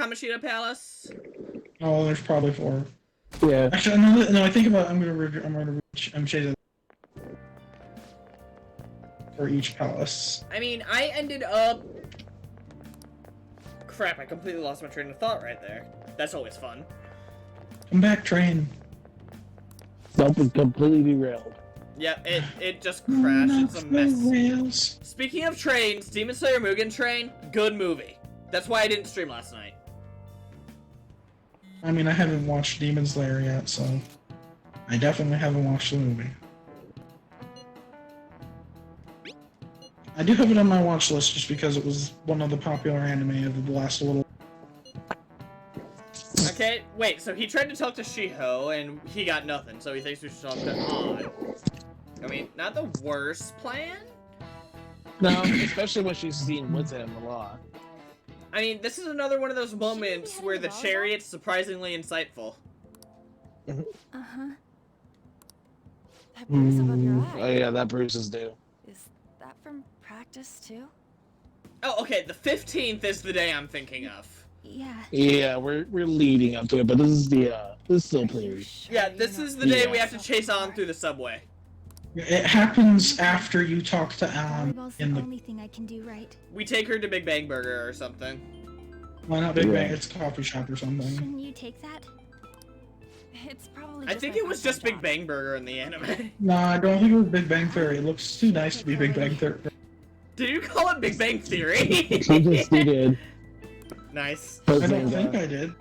Kamoshida Palace? Oh, there's probably 4. Yeah. Actually, no. I think about. I'm gonna reach. I'm chasing for each palace. I mean, I ended up. Crap! I completely lost my train of thought right there. That's always fun. Come back, train. Nope, was completely derailed. Yeah, it just crashed. It's a mess. Rails. Speaking of trains, Demon Slayer Mugen Train, good movie. That's why I didn't stream last night. I mean, I haven't watched Demon Slayer yet, so I definitely haven't watched the movie. I do have it on my watch list just because it was one of the popular anime of the last little. Okay, wait, so he tried to talk to Shiho, and he got nothing, so he thinks we should talk to An. I mean, not the worst plan? No, especially when she's seen with him a lot. I mean, this is another one of those moments where the chariot's surprisingly insightful. Uh-huh. That bruise above your eye. Oh yeah, that bruise is due. Is that from practice too? Oh, okay, the 15th is the day I'm thinking of. Yeah. Yeah, we're leading up to it, but this is still pretty. Sure Yeah, you're this not is the day we gonna have to chase on through the subway. It happens after you talk to Volleyball's in the the. only thing I can do right. We take her to Big Bang Burger or something. Why not Big Bang? Yeah. It's a coffee shop or something. Shouldn't you take that? It's probably I just think my it was part-time just Big job. Bang Burger in the anime. Nah, I don't think it was Big Bang Theory. It looks too nice to be Big Bang Theory. Did you call it Big Bang Theory? He did. Nice. I don't think I did.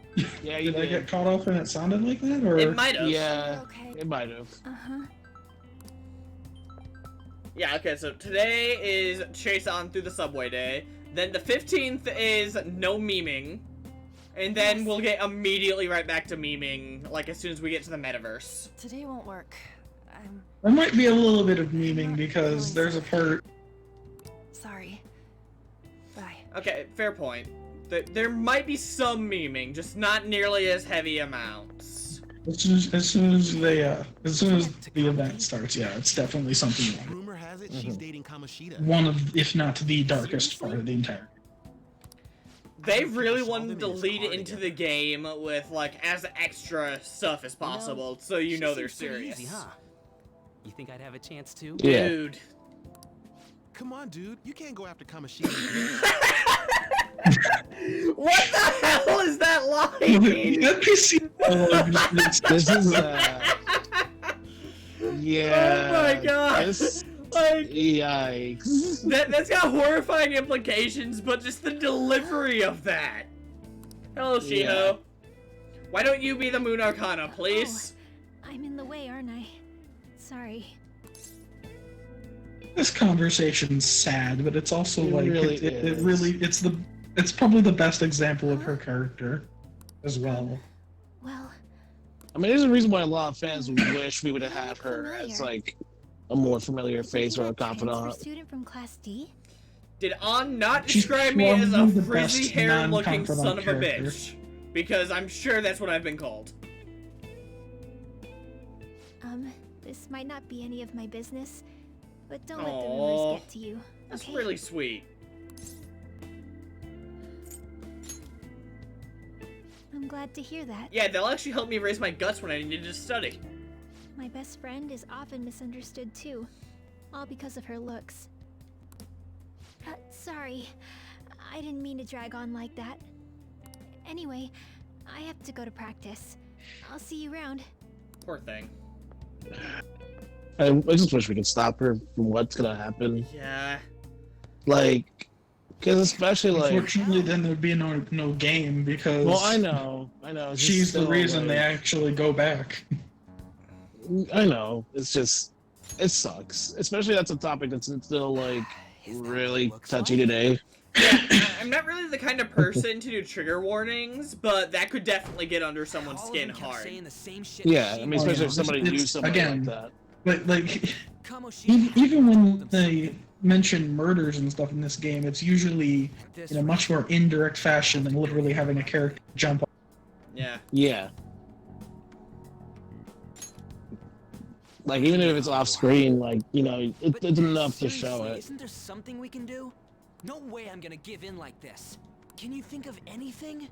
Yeah, you Did I did. get caught off and it sounded like that, or? It might have. Yeah, Okay. it might have. Uh-huh. Yeah, okay, so today is chase on through the subway day. Then the 15th is no memeing. And then Yes. we'll get immediately right back to memeing, like as soon as we get to the metaverse. Today won't work. I'm There might be a little bit of memeing because there's a part. sorry. Bye. Okay, fair point. There might be some memeing, just not nearly as heavy amounts. As soon as the event starts, yeah, it's definitely something wrong. Rumor has it she's dating Kamoshida. One of, if not the darkest part of the entire. They really wanted to lead it into the game with, like, as extra stuff as possible, so you know they're serious. Easy, huh? You think I'd have a chance too? Yeah. Dude. Come on, dude. You can't go after Kamoshida. What the hell is that line? NPC. This is yeah. Oh my god. This, Like, yikes. that's got horrifying implications, but just the delivery of that. Hello, Shiho. Yeah. Why don't you be the Moon Arcana, please? I'm in the way, aren't I? Sorry. This conversation's sad, but it's also It like really it is. really it's probably the best example of her character, as well. Well, I mean, there's a reason why a lot of fans wish we would have had her as like a more familiar face or a confidant. student from Class D? Did An not She's describe me as a probably the best frizzy-haired-looking non-confidant son of a character. bitch? Because I'm sure that's what I've been called. This might not be any of my business, but don't let the Aw. rumors get to you. That's Okay? really sweet. I'm glad to hear that. Yeah, they'll actually help me raise my guts when I need to study. My best friend is often misunderstood too, all because of her looks. Sorry, I didn't mean to drag on like that. Anyway, I have to go to practice. I'll see you around. Poor thing. I just wish we could stop her from what's gonna happen. Yeah. Like, because especially like, Unfortunately, then there'd be no game because well, I know. It's just she's the still, reason they like- actually go back. I know. It's just, it sucks. Especially that's a topic that's still like really touchy today. Yeah, I'm not really the kind of person to do trigger warnings, but that could definitely get under someone's skin hard. Yeah, I mean, especially if somebody knew It's- somebody again, like that. But like, even when they mention murders and stuff in this game, it's usually in a much more indirect fashion than literally having a character jump. Yeah. Yeah. Like, even if it's off screen, like, you know, it's enough to show it. Isn't there something we can do? No way I'm gonna give in like this. Can you think of anything?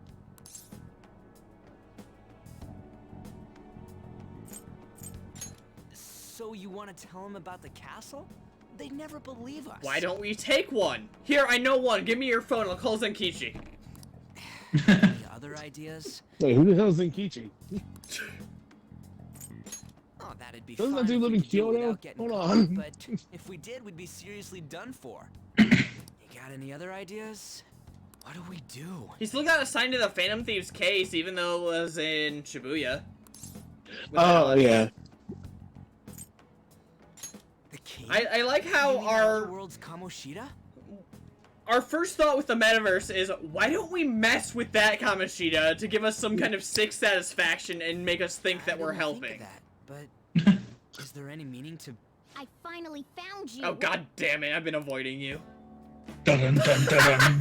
So you want to tell them about the castle? They'd never believe us. Why don't we take one? Here, I know one. Give me your phone. I'll call Zenkichi. Any other ideas? Wait, who the hell is Zenkichi? Oh, that'd be Doesn't fun that dude if live we in could do Kyoto? without getting Hold caught, on. But if we did, we'd be seriously done for. You got any other ideas? What do we do? He still got assigned to the Phantom Thieves case, even though it was in Shibuya. Oh, yeah. The key? I like You how mean the our world's Kamoshida? first thought with the metaverse is, why don't we mess with that Kamoshida to give us some kind of sick satisfaction and make us think that I we're didn't think of helping? that, but is there any meaning to? I finally found you. Oh god damn it, I've been avoiding you. Dun dun dun dun.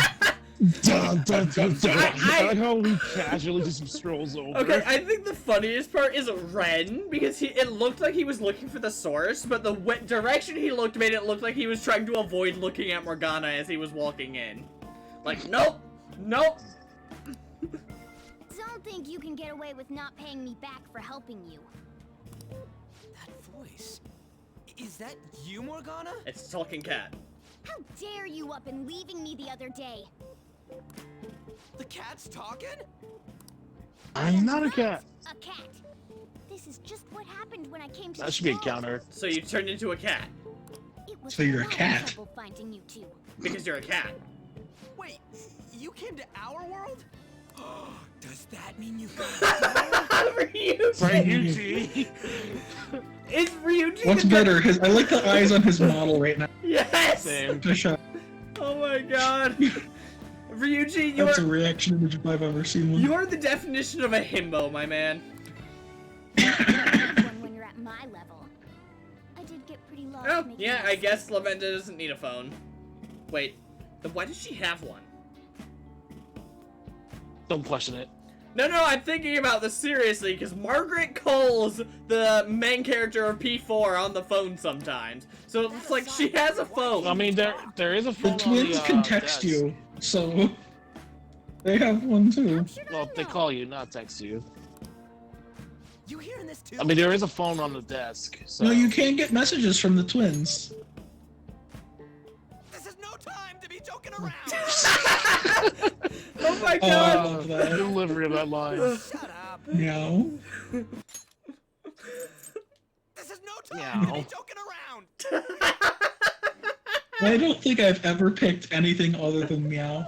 Dun, dun, dun, dun. I- I like how he casually just strolls over. Okay, I think the funniest part is Ren, because it looked like he was looking for the source, but the direction he looked made it look like he was trying to avoid looking at Morgana as he was walking in. Like, nope, nope. Don't think you can get away with not paying me back for helping you. That voice. Is that you, Morgana? It's a talking cat. How dare you up and leaving me the other day? The cat's talking? I'm not a cat. A cat. This is just what happened when I came to That the should be a vault. counter. So you turned into a cat, It was So you're a lot of cat. trouble finding you two. because you're a cat. Wait, you came to our world? Does that mean you Ryuji! Ryuji. Is Ryuji What's the better? I like the eyes on his model right now. Yes! Same. Fish out. Oh my god. Ryuji, That's a reaction image if I've ever seen one. you're the definition of a himbo, my man. One when you're at my level. I did get pretty lost. Oh, making yeah, this. I guess Lavenda doesn't need a phone. Wait, then why does she have one? Don't question it. No, I'm thinking about this seriously, because Margaret calls the main character of P4 on the phone sometimes. So it's like she has a phone. I mean, there is a The phone on twins the, can text desk. you, so they have one too. How should Well, I they know? call you, not text you. You hearing this too? I mean, there is a phone on the desk. So. No, you can get messages from the twins. This is no time to be joking around. Oh my Oh, I god! love that. Delivery of that line. Shut up. Meow. This is no time to Meow. be joking around. I don't think I've ever picked anything other than meow.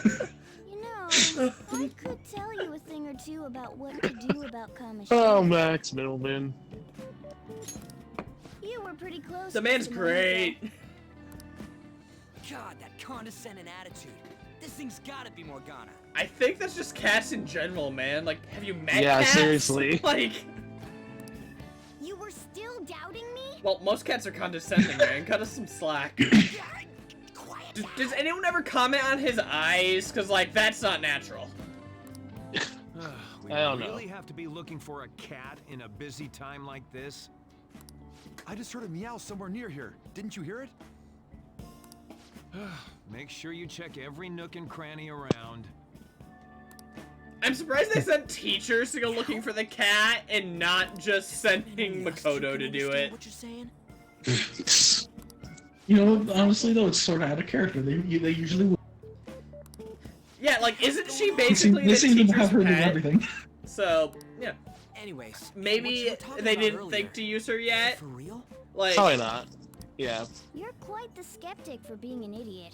You know, I could tell you a thing or two about what to do about Kamoshida. Oh, Max Middleman. You were pretty close. The man's just a moment great. ago. God, that condescending attitude. This thing's gotta be Morgana. I think that's just cats in general, man. Like, have you met Yeah, cats? seriously. Like, You were still doubting me? well, most cats are condescending, man. Cut us some slack. Quiet. Does anyone ever comment on his eyes? Cause like, that's not natural. We I don't know. really have to be looking for a cat in a busy time like this? I just heard a meow somewhere near here. Didn't you hear it? Make sure you check every nook and cranny around. I'm surprised they sent teachers to go looking for the cat and not just sending Makoto to do it. What you're saying? You know, honestly though, it's sort of out of character. They usually would. Yeah, like, isn't she They seem, basically they the seem to teacher's have her do pet? everything. So, yeah. Anyways, what you Maybe were talking they about didn't earlier, think to use her is it yet. For real? Like, Probably not. Yeah. You're quite the skeptic for being an idiot.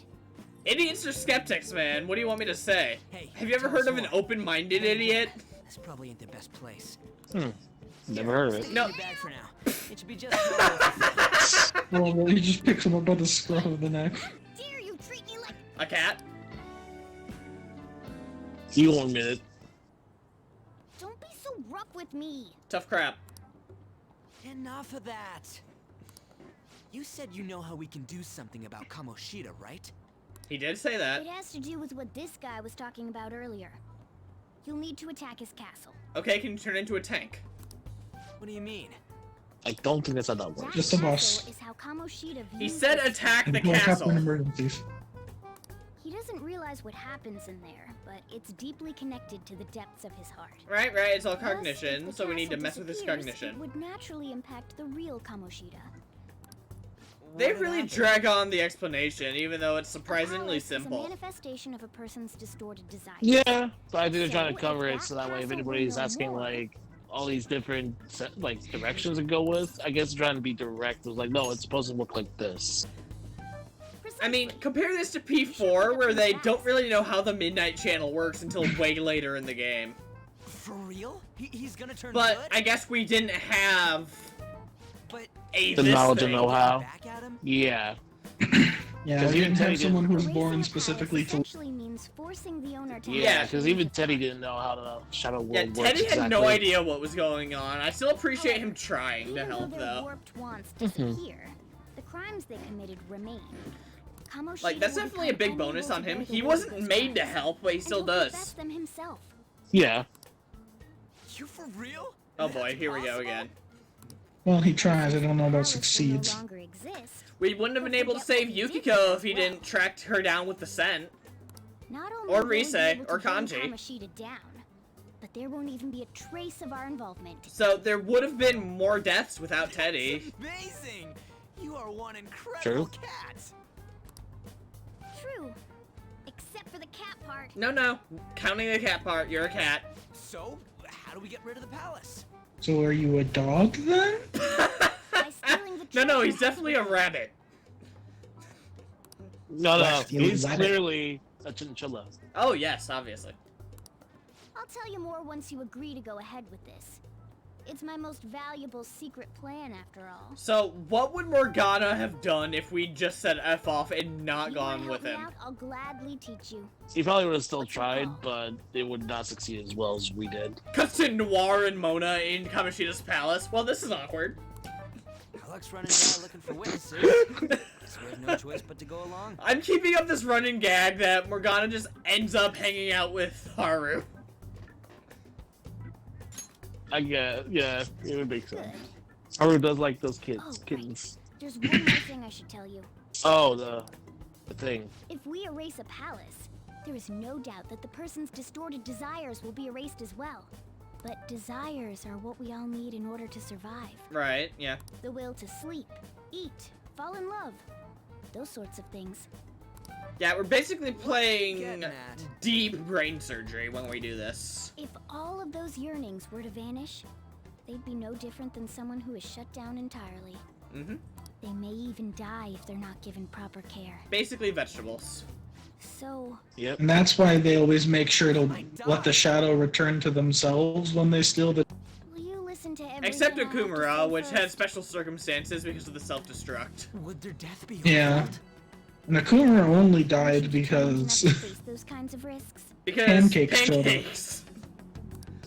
idiots are skeptics, man. What do you want me to say? Hey, Have you ever tell heard us of an more. open-minded idiot? This probably ain't the best place. Never heard of it. Stay No. in your bag for now. It should be just fine. Well, well, he just picks him up by the scruff of the neck. Dare you treat me like A cat? You won't admit it. Don't be so rough with me. Tough crap. Enough of that. You said you know how we can do something about Kamoshida, right? He did say that. It has to do with what this guy was talking about earlier. You'll need to attack his castle. Okay, can you turn into a tank? What do you mean? I don't think that's how that That works. Just a castle boss. is how Kamoshida views He said it. attack the And don't happen in castle. emergencies. He doesn't doesn't realize what happens in there, but it's deeply connected to the depths of his heart. Right, it's all Thus, if cognition, the so we need to castle mess with his disappears, cognition. It would naturally impact the real Kamoshida. They What really happened? drag on the explanation, even though it's A surprisingly palace is a simple. manifestation of a person's distorted desires. Yeah, so I think they're trying to So, cover if it so that that way if castle were anybody's no asking more- like all these different like directions to go with, I guess trying to be direct. It was like, no, it's supposed to look like this. I mean, compare this to P4, where they don't really know how the Midnight Channel works until way later in the game. For real? He's gonna turn But good? I guess we didn't have But a The this knowledge thing. and know-how. back at him? Yeah. Yeah, 'Cause we even didn't Teddy have someone who was Erasing born a palace specifically to. essentially means forcing the owner to Yeah, have because change even of Teddy heart. didn't know how the Shadow World Yeah, works Teddy had exactly. no idea what was going on. I still appreciate him trying to Even help, though their though. warped wants Mhm. disappear, the crimes they committed remain. Kamoshida Like, that's will definitely a become big bonus unable on to him. bear the He weight of wasn't those made to crimes, help, but he and still he'll confess does. them himself. Yeah. You for real? Oh boy, That's here we go possible? again. Well, he tries. I don't know about Palace will succeeds. No longer exist. We wouldn't have been able to save Yukiko if he didn't track her down with the scent. Not only Or will we be Rise, able or to bring Kanji. Kamoshida down, but there won't even be a trace of our involvement. So there would have been more deaths without That's Teddy. amazing! You are one incredible True. cat! True, except for the cat part. No. Counting the cat part, you're a cat. So, how do we get rid of the palace? So are you a dog then? By stealing the No, treasure he's definitely a rabbit. No, Left, you he's rabbit. clearly a chinchilla. Oh, yes, obviously. I'll tell you more once you agree to go ahead with this. It's my most valuable secret plan, after all. So, what would Morgana have done if we just said F off and not You wanna gone with help me him? out? I'll gladly teach you. He probably would have still What's your tried, call? but it would not succeed as well as we did. Cuts to Noir and Mona in Kamoshida's palace. Well, this is awkward. Alex running down looking for witnesses. So we have no choice but to go along. I'm keeping up this running gag that Morgana just ends up hanging out with Haru. I guess, yeah, it would make Good. sense. Haru does like those kids, Oh, right. kittens. There's one more thing I should tell you. Oh, the thing. If we erase a palace, there is no doubt that the person's distorted desires will be erased as well. But desires are what we all need in order to survive. Right, yeah. The will to sleep, eat, fall in love. Those sorts of things. Yeah, we're basically playing Getting at. deep brain surgery when we do this. If all of those yearnings were to vanish, they'd be no different than someone who is shut down entirely. Mm-hmm. They may even die if they're not given proper care. Basically vegetables. So, Yep. And that's why they always make sure to let the shadow return to themselves when they steal the. will you listen to everything Except I have to Akumura, say which first? had special circumstances because of the self-destruct. Would their death be Yeah. fault? Nakamura only Are died you determined enough because. to face those kinds of risks? Because Pancakes showed up. pancakes.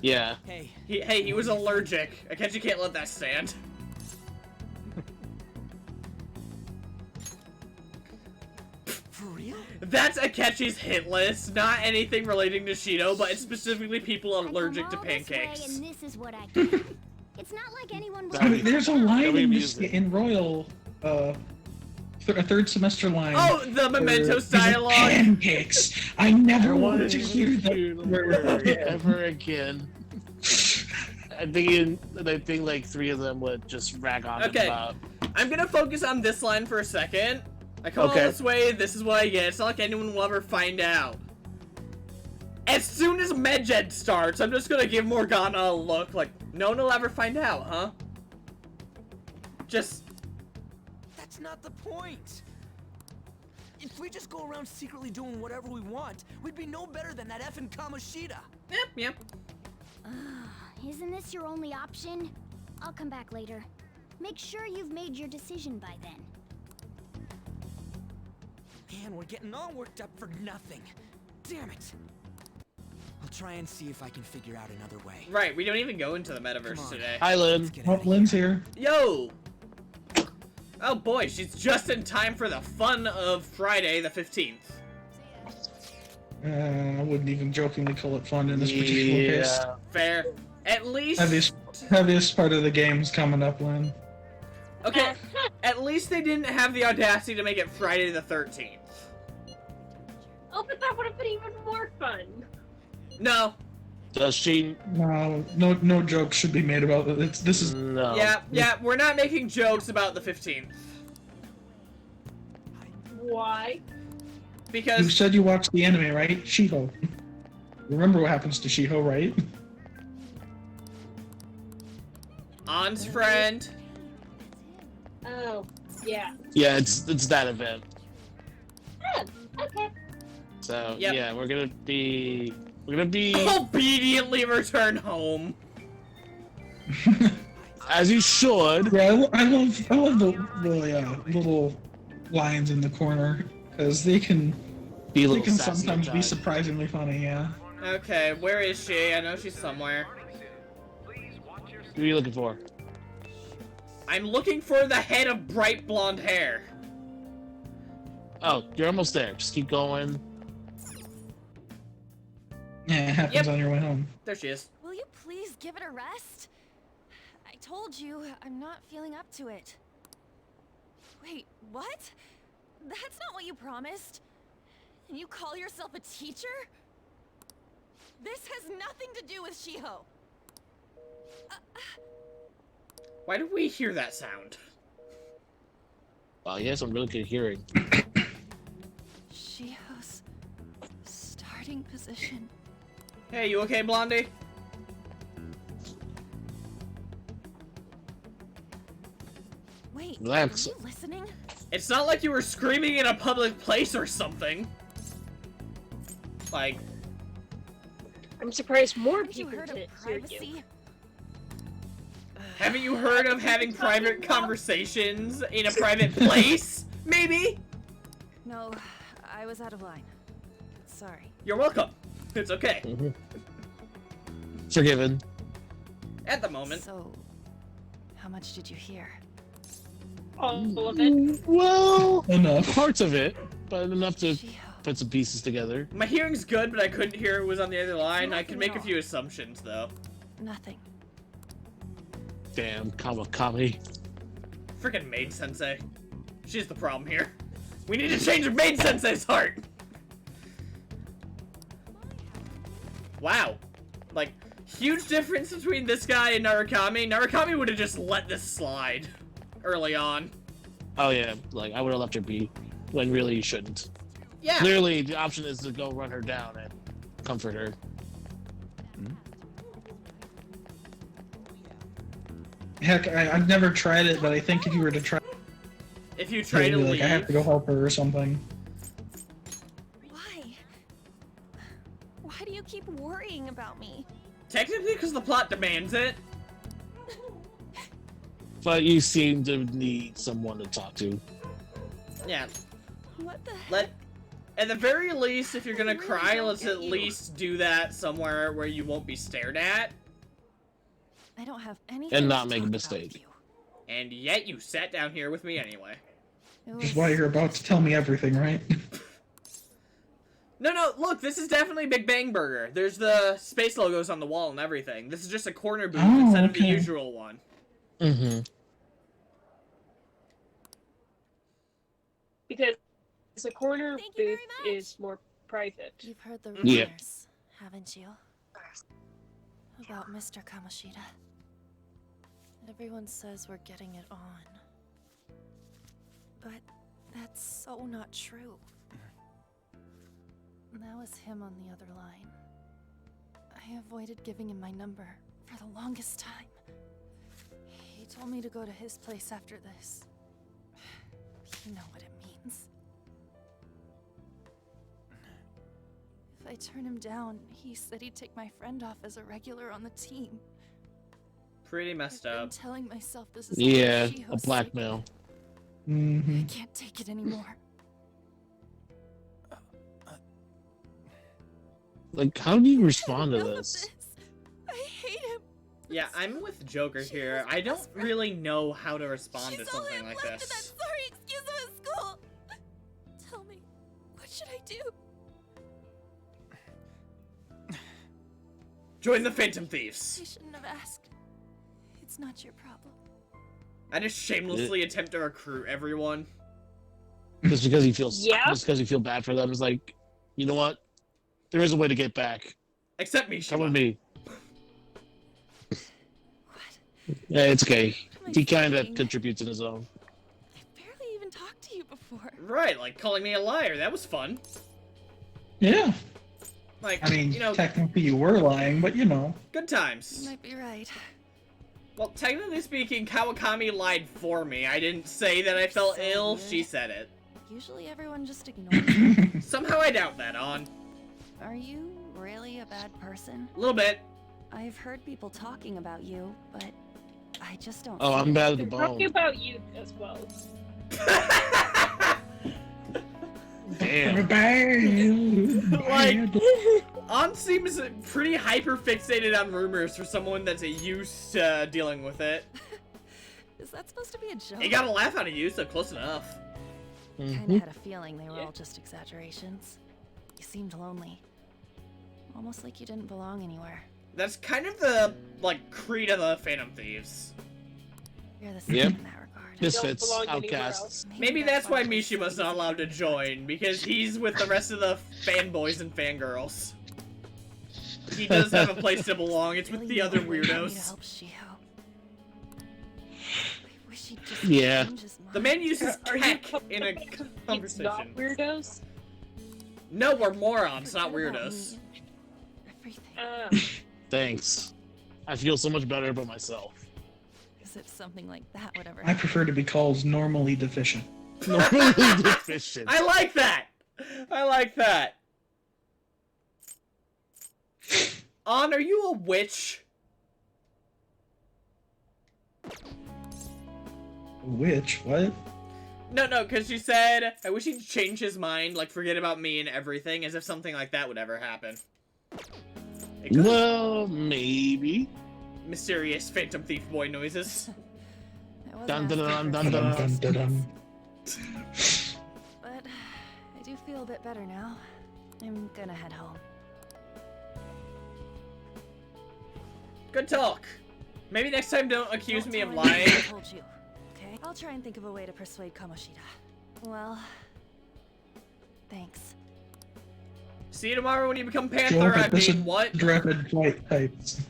Yeah. Hey, He was allergic. Akechi can't let that stand. for real? That's Akechi's hit list, not anything relating to Shido, but it's specifically people I come allergic to all this way, pancakes. and this is what I get. It's not like anyone will. I mean, There's a line That'd be in this amusing. in Royal, a third semester line. Oh, the where Mementos these are dialogue! Pancakes. I never wanted to hear them. ever again. I think like 3 of them would just rag on him Okay. about. I'm gonna focus on this line for a second. I come all Okay. this way, this is what I get. It's not like anyone will ever find out. As soon as Medjed starts, I'm just gonna give Morgana a look like, no one will ever find out, huh? Just, That's not the point. If we just go around secretly doing whatever we want, we'd be no better than that effing Kamoshida. yep. Isn't this your only option? I'll come back later. Make sure you've made your decision by then. Man, we're getting all worked up for nothing. Damn it. I'll try and see if I can figure out another way. Right, we don't even go into the Come metaverse on. today. Hi, Lynn. Let's get Oh, out of Lynn's here. here. Yo! Oh boy, she's just in time for the fun of Friday the 15th. I wouldn't even jokingly call it fun in this particular case. Yeah. Fair. At least... Heaviest part of the game's coming up, Lynn. Okay, at least they didn't have the audacity to make it Friday the 13th. Oh, but that would have been even more fun. No. Does she? No jokes should be made about it. This is No. Yeah, we're not making jokes about the 15th. Why? Because... You said you watched the anime, right? Shiho. Remember what happens to Shiho, right? Ann's friend. Oh, yeah. Yeah, it's that event. Oh, okay. So Yep. yeah, we're gonna be Obediently return home. as you should. Yeah, I love the little lions in the corner because they can Be a they little can sassy sometimes at be times. surprisingly funny. Yeah. Okay, where is she? I know she's somewhere. Who are you looking for? I'm looking for the head of bright blonde hair. Oh, you're almost there. Just keep going. Yeah, it happens Yep. on your way home. There she is. Will you please give it a rest? I told you, I'm not feeling up to it. Wait, what? That's not what you promised. And you call yourself a teacher? This has nothing to do with Shiho. Why do we hear that sound? Wow, he has some really good hearing. Shiho's starting position. Hey, you okay, Blondie? Wait, Relax. are you listening? It's not like you were screaming in a public place or something. Like, I'm surprised more Haven't you people heard of didn't hear you. privacy? haven't you heard of having private conversations in a private place? Maybe? No, I was out of line. Sorry. You're welcome. It's okay. Forgiven. At the moment. So, how much did you hear? All of it. Well, Enough. parts of it, but enough to Shiho. put some pieces together. My hearing's good, but I couldn't hear who was on the other line. I could Nothing make at a all. few assumptions, though. Nothing. Damn, Kawakami. Freaking Maid Sensei. She's the problem here. We need to change Maid Sensei's heart! Wow. Like, huge difference between this guy and Narukami. Narukami would have just let this slide early on. Oh yeah, like I would have left her be, when really you shouldn't. Yeah. Clearly, the option is to go run her down and comfort her. Heck, I've never tried it, but I think if you were to try, If you try you'd to be like, leave. I have to go help her or something. Why? Why do you keep worrying about me? Technically, because the plot demands it. But you seem to need someone to talk to. Yeah. What the heck? Let. At the very least, if you're gonna I really cry, don't let's get at you. least do that somewhere where you won't be stared at. I don't have anything And not to make a talk about mistake. with you. And yet you sat down here with me anyway. It Which is was- why you're about to tell me everything, right? No, look, this is definitely Big Bang Burger. There's the space logos on the wall and everything. This is just a corner booth Oh, instead of the okay. usual one. Mm-hmm. Because the corner Thank you very booth much. is more private. You've heard the Yeah. rumors, haven't you? About Mr. Kamoshida. Everyone says we're getting it on. But that's so not true. That was him on the other line. I avoided giving him my number for the longest time. He told me to go to his place after this. You know what it means. If I turn him down, he said he'd take my friend off as a regular on the team. Pretty messed I've been up. telling myself this is all Yeah, Shiho's a blackmail. Mm-hmm. I can't take it anymore. Like, how do you respond to Enough of this? I hate him. Yeah, I'm with Joker here. I don't really know how to respond to She's all I something have like left in that this. sorry excuse of a school. Tell me, what should I do? Join the Phantom Thieves. I shouldn't have asked. It's not your problem. I just shamelessly attempt to recruit everyone. Just because he feels, Yeah. just because you feel bad for them is like, You know what? There is a way to get back. Except me, Come with me. What? Yeah, it's okay. What am I He kind of thinking? contributes in his own. I barely even talked to you before. Right, like calling me a liar. That was fun. Yeah. Like, I mean, you know, technically you were lying, but you know. good You times. might be right. Well, technically speaking, Kawakami lied for me. I didn't say that I felt So ill, weird. she said it. Usually everyone just ignores you. Somehow I doubt that, On. Are you really a bad person? A little bit. I've heard people talking about you, but I just don't. Oh, see I'm it. bad at the They're talking bone. about you as well. Damn. Like, On seems pretty hyper fixated on rumors for someone that's used to dealing with it. Is that supposed to be a joke? He got a laugh out of you, so close enough. Kinda Mhm. had a feeling they were all just exaggerations. You seemed lonely. Almost like you didn't belong anywhere. That's kind of the, like, creed of the Phantom Thieves. You're the same Yep. in that regard. Misfits, belong anywhere outcasts. Maybe that's why we Mishima's not allowed to join, because he's with the rest of the fanboys and fangirls. He does have a place to belong, it's with really the other want me to weirdos. help Shio. I wish he'd just Yeah. change his mind. The man uses Are you tech in a It's not conversation. weirdos. No, we're morons, not Forget about weirdos. me and everything. Thanks. I feel so much better about myself. As if something like that would ever I prefer to be called normally deficient. Normally deficient. I like that! I like that. On, are you a witch? Which? What? No, because you said, I wish he'd change his mind, like forget about me and everything, as if something like that would ever happen. It could. Well, maybe. Mysterious Phantom Thief boy noises. I wasn't Dun, dun, asking dun, for dun, Dun, dun, dun, dun. But I do feel a bit better now. I'm gonna head home. Good talk. Maybe next time don't accuse Don't me of tell anyone lying. I told you, okay? I'll try and think of a way to persuade Kamoshida. Well, thanks. See you tomorrow when you become Show Panther, up I at this mean, what? rapid flight types.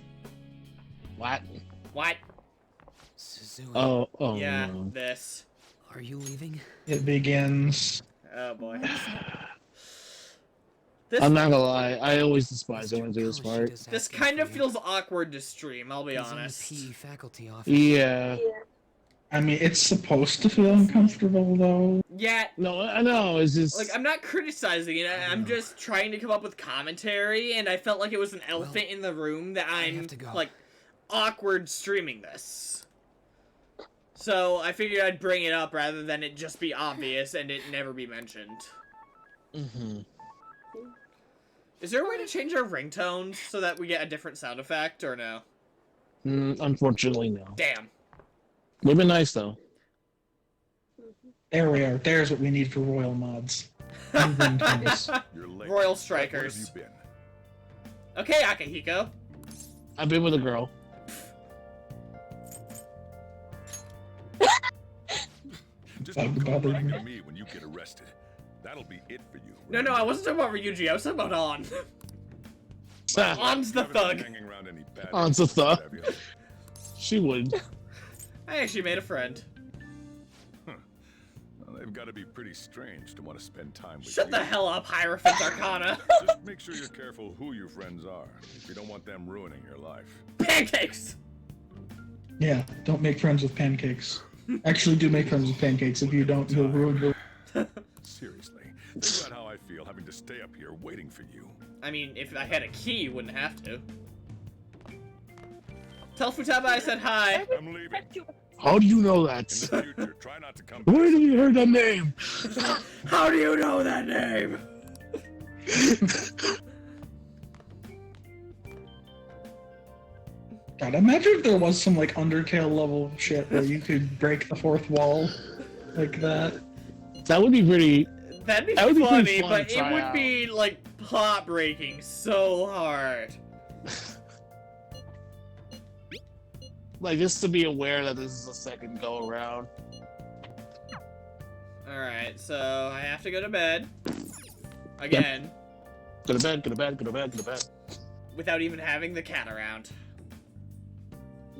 What? What? Suzu, Oh Yeah, no. this. are you leaving? It begins. Oh boy. What is it? This, I'm not gonna lie, I always despise going through this part. Kamoshida's this asking kind of for you. feels awkward to stream, I'll be He's in the honest. PE faculty office. Yeah. I mean, it's supposed to feel uncomfortable though. Yeah, No, I know, it's just... like, I'm not criticizing it, I'm just trying to come up with commentary, and I felt like it was an elephant in the room that I I'm, have to go. like, awkward streaming this. So, I figured I'd bring it up rather than it just be obvious and it never be mentioned. Mhm. Is there a way to change our ringtones so that we get a different sound effect, or no? Unfortunately, no. Damn. Would've been nice, though. There we are. There's what we need for royal mods. And ringtones. You're late. Royal Where have Strikers. you been? Okay, Akihiko. I've been with a girl. Just That don't would come bother back me. to me when you get arrested. That'll be it for you. No, I wasn't talking about Ryuji, I was talking about On. Ah, On's the You haven't been thug. hanging around any bad On's the influences, thug. have you? she would. I actually made a friend. Well, they've got to be pretty strange to want to spend time with Shut you. the hell up, Hierophant Arcana. Just make sure you're careful who your friends are, if you don't want them ruining your life. Pancakes! Yeah, don't make friends with pancakes. Actually, do make friends with pancakes. If you don't, you'll ruin your... Seriously, think about how I feel having to stay up here waiting for you. I mean, if I had a key, you wouldn't have to. Tell Futaba I said hi. I'm leaving. How do you know In that? the future, try not to come back. Where did you hear that name? How do you know that name? God, imagine if there was some, like, Undertale level shit where you could break the fourth wall like that. That would be pretty... That'd be That would be funny, pretty fun but to it try would out. be, like, plot breaking so hard. Like, just to be aware that this is a second go-around. Alright, so I have to go to bed. Again. Go to bed, go to bed, go to bed, go to bed. Without even having the cat around.